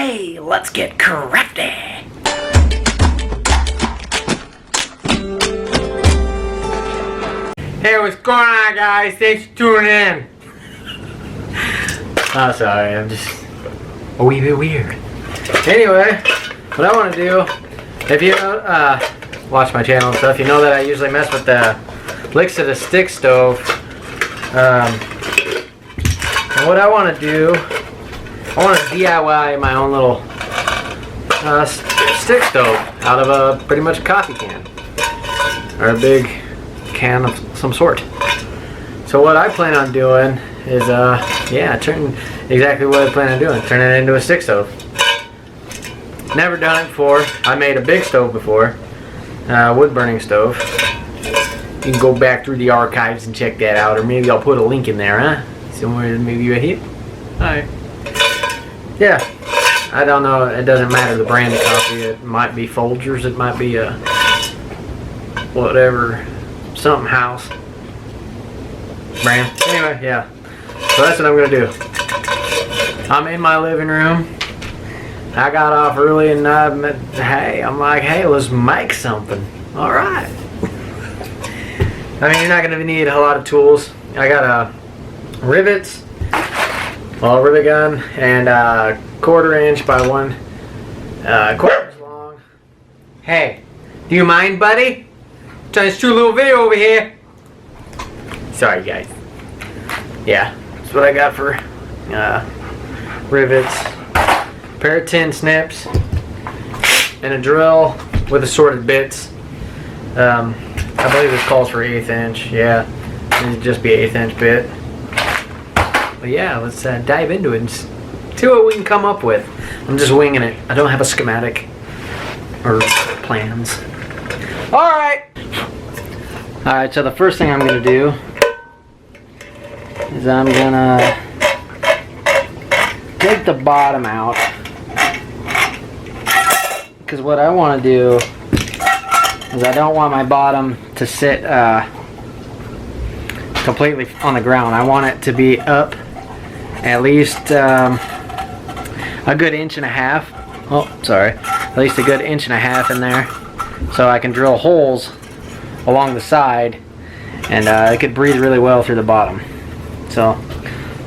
Hey, let's get crafty! Hey, what's going on, guys? Thanks for tuning in. Oh, sorry, I'm just a wee bit weird. Anyway, what I want to do, if you watch my channel and stuff, you know that I usually mess with the licks of the stick stove. And what I want to do, I want to DIY my own little stick stove out of a pretty much coffee can, or a big can of some sort. So what I plan on doing is turn exactly what I plan on doing, turn it into a stick stove. Never done it before. I made a big stove before, wood burning stove. You can go back through the archives and check that out, or maybe I'll put a link in there, huh? Somewhere maybe right here. Alright. Yeah, I don't know, it doesn't matter the brand of coffee. It might be Folgers, it might be a whatever, something house brand. Anyway, yeah. So that's what I'm gonna do. I'm in my living room. I got off early and I'm like, hey, let's make something. Alright. I mean, you're not gonna need a lot of tools. I got rivets, a rivet gun, and a 1/4 inch by 1 1/4 inch long. Hey, do you mind, buddy? Trying to shoot a little video over here. Sorry, guys. Yeah, that's what I got for rivets. Pair of tin snips and a drill with assorted bits. I believe this calls for 1/8 inch. Yeah, it'd just be 1/8 inch bit. But yeah, let's dive into it and see what we can come up with. I'm just winging it. I don't have a schematic or plans. Alright! Alright, so the first thing I'm going to do is I'm going to take the bottom out. Because what I want to do is I don't want my bottom to sit completely on the ground. I want it to be up at least a good 1.5 inches. Oh, sorry. At least a good 1.5 inches in there, so I can drill holes along the side, and it could breathe really well through the bottom. So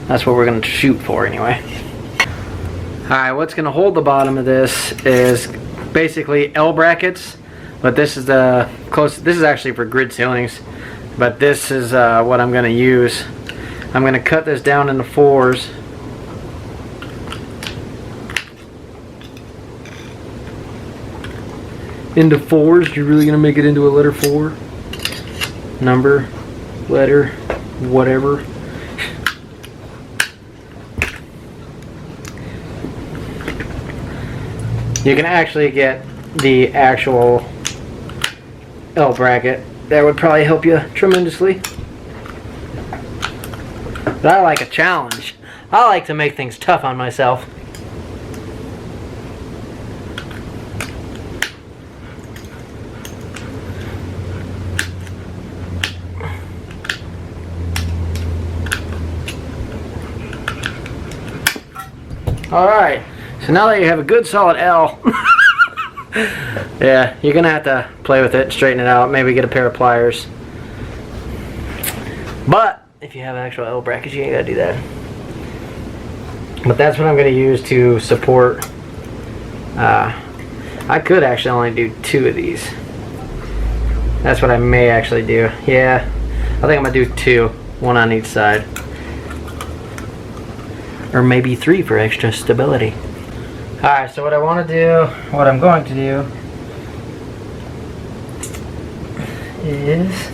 that's what we're going to shoot for anyway. Alright, what's going to hold the bottom of this is basically L brackets, but this is the close. This is actually for grid ceilings, but this is what I'm going to use. I'm going to cut this down into 4s. Into 4s. You're really going to make it into a letter 4? Number, letter, whatever. You can actually get the actual L bracket. That would probably help you tremendously. But I like a challenge. I like to make things tough on myself. Alright, so now that you have a good solid L, yeah, you're going to have to play with it, straighten it out, maybe get a pair of pliers. But if you have actual L brackets, you ain't got to do that. But that's what I'm going to use to support. I could actually only do 2 of these. That's what I may actually do. Yeah, I think I'm going to do 2, 1 on each side. Or maybe 3 for extra stability. Alright, so what I want to do, what I'm going to do is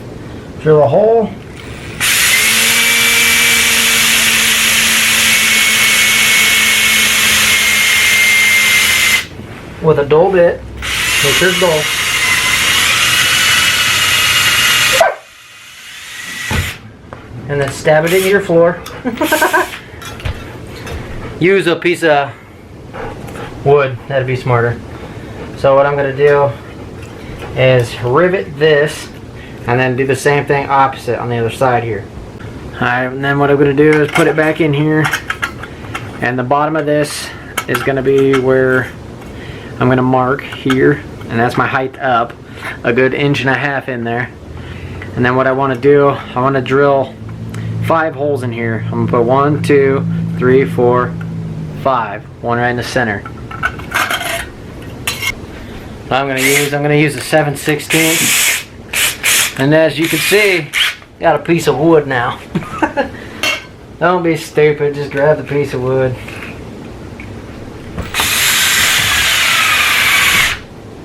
drill a hole with a dull bit. Make sure it's dull. And then stab it into your floor. Use a piece of wood, that'd be smarter. So what I'm going to do is rivet this and then do the same thing opposite on the other side here. Alright, and then what I'm going to do is put it back in here, and the bottom of this is going to be where I'm going to mark here, and that's my height up, a good 1.5 inches in there. And then what I want to do, I want to drill 5 holes in here. I'm going to put 1, 2, 3, 4, 5, one right in the center. I'm going to use a 7/16, and as you can see, got a piece of wood now. Don't be stupid, just grab the piece of wood.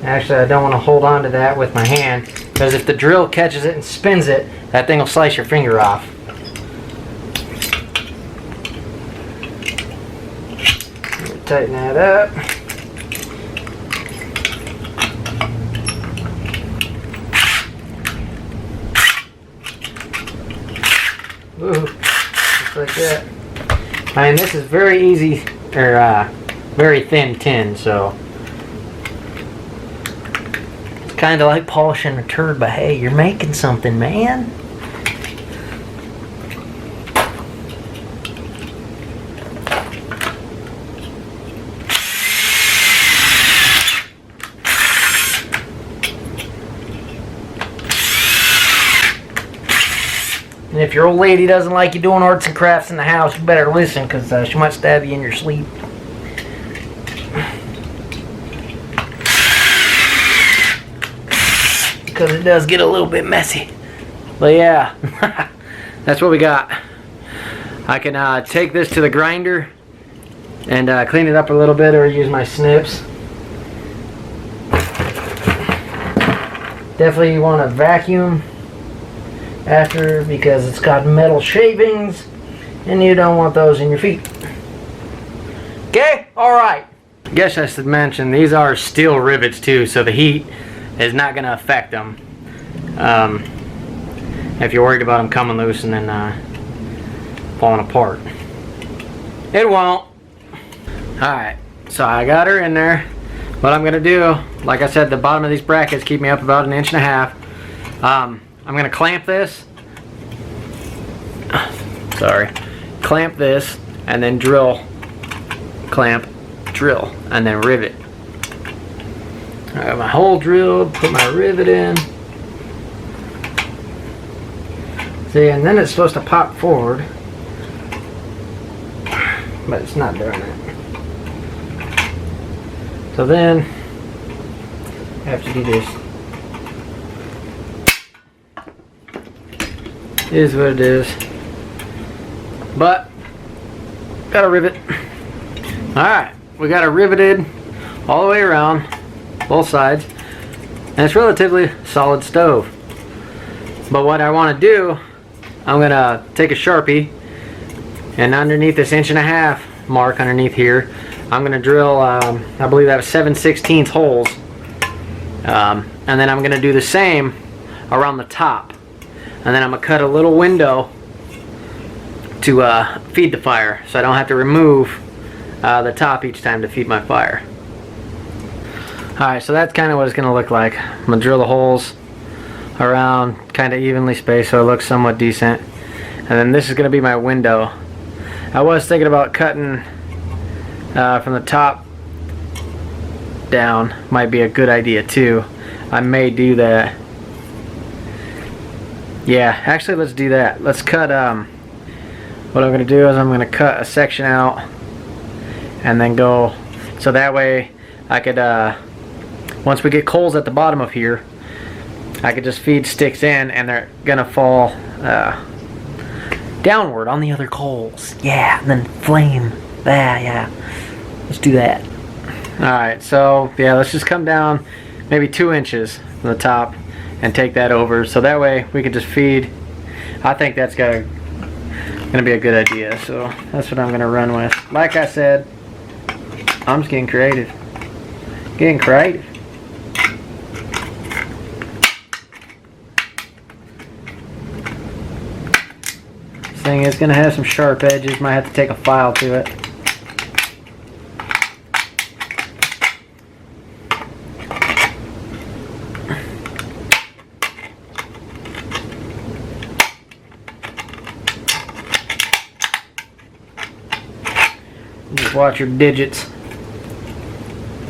Actually, I don't want to hold on to that with my hand, because if the drill catches it and spins it, that thing will slice your finger off. Tighten that up. Ooh, just like that. I mean, this is very easy, or very thin tin, so it's kind of like polishing a turd, but hey, you're making something, man. And if your old lady doesn't like you doing arts and crafts in the house, you better listen, because she might stab you in your sleep. Because it does get a little bit messy. But yeah, that's what we got. I can take this to the grinder and clean it up a little bit, or use my snips. Definitely you want to vacuum after, because it's got metal shavings and you don't want those in your feet. Okay, alright. Guess I should mention, these are steel rivets too, so the heat is not going to affect them. If you're worried about them coming loose and then falling apart, it won't. Alright, so I got her in there. What I'm going to do, like I said, the bottom of these brackets keep me up about 1.5 inches. I'm going to clamp this, clamp this, and then drill, clamp, drill, and then rivet. I got my hole drilled, put my rivet in. See, and then it's supposed to pop forward, but it's not doing it. So then, I have to do this. Is what it is, but got a rivet. Alright, we got it riveted all the way around, both sides, and it's relatively solid stove. But what I want to do, I'm gonna take a Sharpie, and underneath this 1.5 inch mark underneath here, I'm gonna drill I believe that was 7/16 holes, and then I'm gonna do the same around the top. And then I'm going to cut a little window to feed the fire, so I don't have to remove the top each time to feed my fire. Alright, so that's kind of what it's going to look like. I'm going to drill the holes around kind of evenly spaced so it looks somewhat decent. And then this is going to be my window. I was thinking about cutting from the top down. Might be a good idea too. I may do that. Yeah, actually let's do that. Let's cut, what I'm going to do is I'm going to cut a section out and then go, so that way I could, once we get coals at the bottom of here, I could just feed sticks in and they're going to fall downward on the other coals. Yeah, and then flame. Yeah. Let's do that. Alright, so yeah, let's just come down maybe 2 inches from the top and take that over, so that way we can just feed. I think that's gonna be a good idea, so that's what I'm gonna run with. Like I said, I'm just getting creative. This thing is gonna have some sharp edges. Might have to take a file to it. Just watch your digits.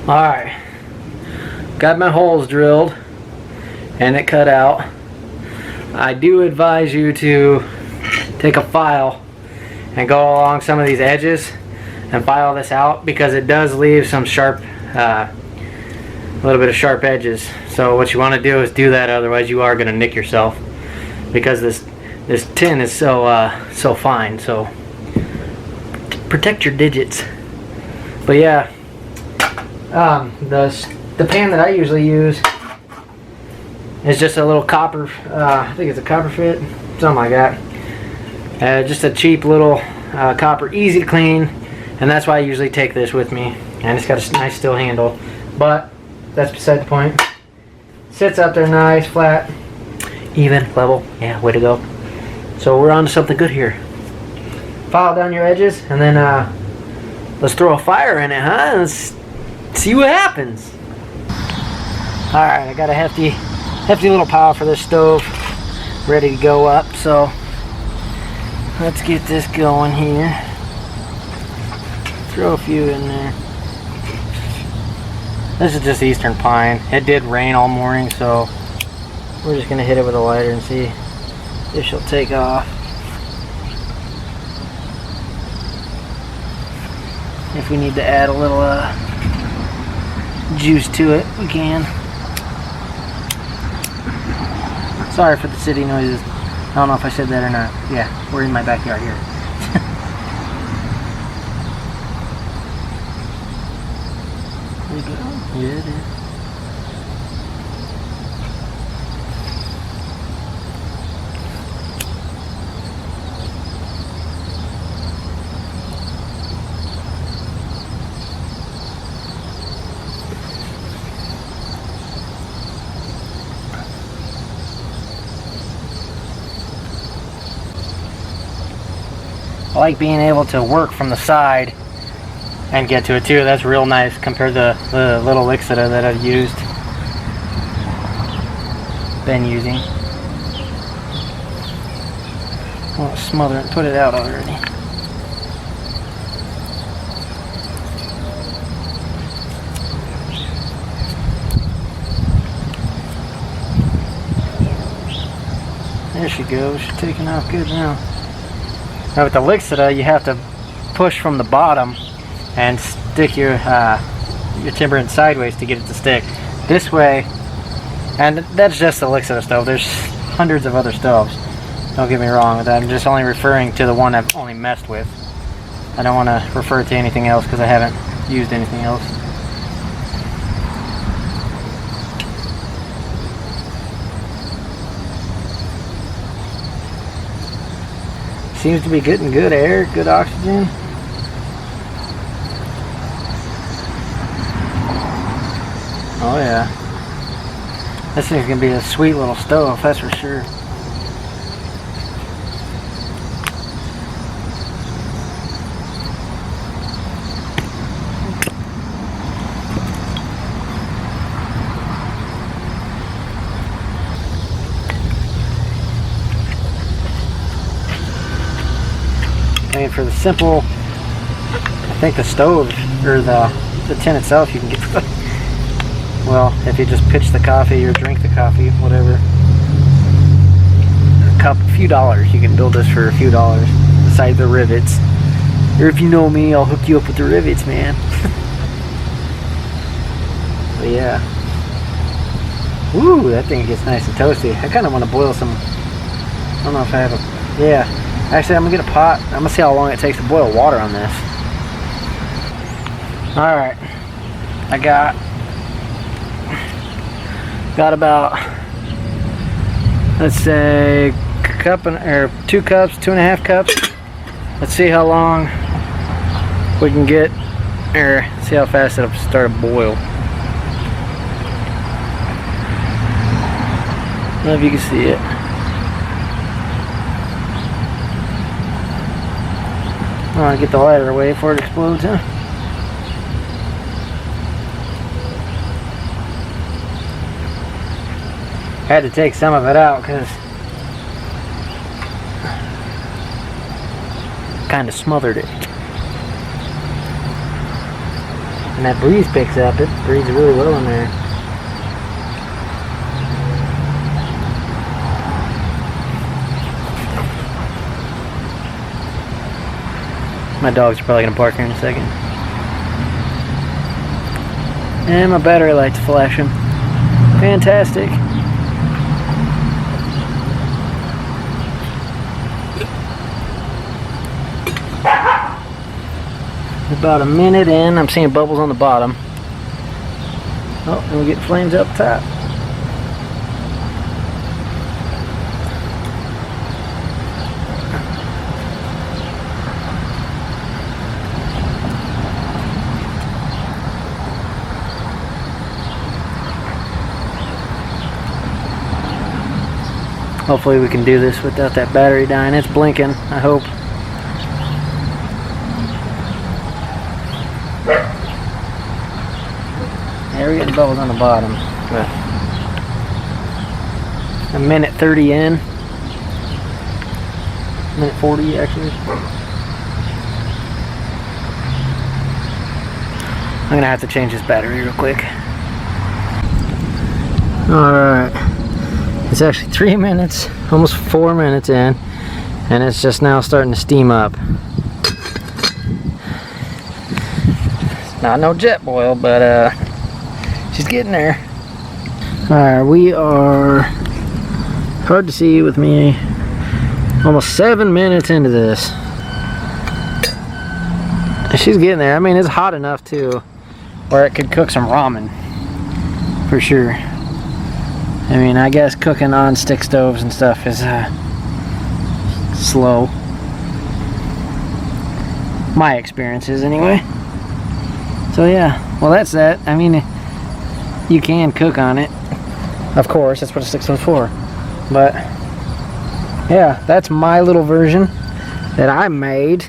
Alright, got my holes drilled and it cut out. I do advise you to take a file and go along some of these edges and file this out, because it does leave some sharp, a little bit of sharp edges. So what you want to do is do that, otherwise you are going to nick yourself, because this tin is so fine. So protect your digits. But yeah, the pan that I usually use is just a little copper, I think it's a copper fit, something like that. Just a cheap little copper, easy to clean, and that's why I usually take this with me. And it's got a nice steel handle, but that's beside the point. Sits up there nice, flat, even, level. Yeah, way to go. So we're on to something good here. File down your edges, and then let's throw a fire in it, huh? Let's see what happens. Alright, I got a hefty little pile for this stove ready to go up, so let's get this going here. Throw a few in there. This is just eastern pine. It did rain all morning, so we're just gonna hit it with a lighter and see if she'll take off. If we need to add a little juice to it, we can. Sorry for the city noises. I don't know if I said that or not. Yeah, we're in my backyard here. There you go. Yeah, it is. I like being able to work from the side and get to it too. That's real nice compared to the little Lixida that I've been using. I'll smother it, put it out already. There she goes. She's taking off good now. Now with the Lixida, you have to push from the bottom and stick your timber in sideways to get it to stick. This way, and that's just the Lixida stove. There's hundreds of other stoves. Don't get me wrong. I'm just only referring to the one I've only messed with. I don't want to refer to anything else because I haven't used anything else. Seems to be getting good air, good oxygen. Oh yeah. This thing's gonna be a sweet little stove, that's for sure. I mean, for the simple, I think the stove, or the tin itself, you can get, well, if you just pitch the coffee or drink the coffee, whatever, a few dollars, you can build this for a few dollars, besides the rivets. Or if you know me, I'll hook you up with the rivets, man. But yeah. Ooh, that thing gets nice and toasty. I kind of want to boil some, I don't know if I have a, yeah. Actually, I'm gonna get a pot. I'm gonna see how long it takes to boil water on this. Alright. I got about, let's say, or 2 cups, 2.5 cups. Let's see how long we can get, or see how fast it'll start to boil. I don't know if you can see it. I want to get the lighter away before it explodes, huh? Had to take some of it out because kind of smothered it. And that breeze picks up. It breathes really well in there. My dogs are probably going to bark here in a second. And my battery light's flashing. Fantastic. About a minute in, I'm seeing bubbles on the bottom. Oh, and we get flames up top. Hopefully we can do this without that battery dying. It's blinking, I hope. Yeah, we're getting bubbles on the bottom. But a minute 30 in. Minute 40 actually. I'm gonna have to change this battery real quick. Alright. It's actually 3 minutes, almost 4 minutes in, and it's just now starting to steam up. It's not no jet boil, but she's getting there. Alright, we are, hard to see with me, almost 7 minutes into this. She's getting there. I mean, it's hot enough too, where it could cook some ramen, for sure. I mean, I guess cooking on stick stoves and stuff is slow. My experience is anyway. So yeah, well that's that. I mean, you can cook on it. Of course, that's what a stick stove's for. But yeah, that's my little version that I made.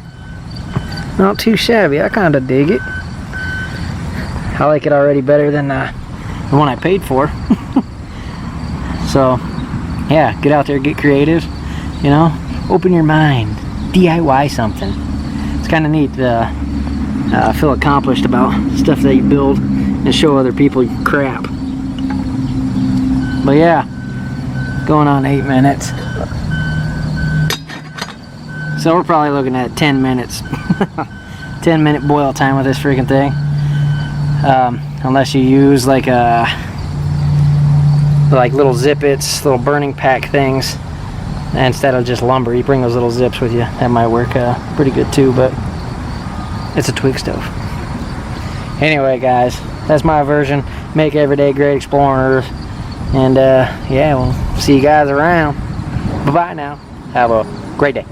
Not too shabby. I kind of dig it. I like it already better than the one I paid for. So, yeah, get out there, get creative, you know, open your mind, DIY something. It's kind of neat to feel accomplished about stuff that you build and show other people your crap. But yeah, going on 8 minutes. So we're probably looking at 10 minutes. 10-minute boil time with this freaking thing. Unless you use like little zippets, little burning pack things, instead of just lumber. You bring those little zips with you. That might work pretty good too, but it's a twig stove. Anyway guys, that's my version. Make every day great exploring Earth. And yeah, we'll see you guys around. Bye bye now. Have a great day.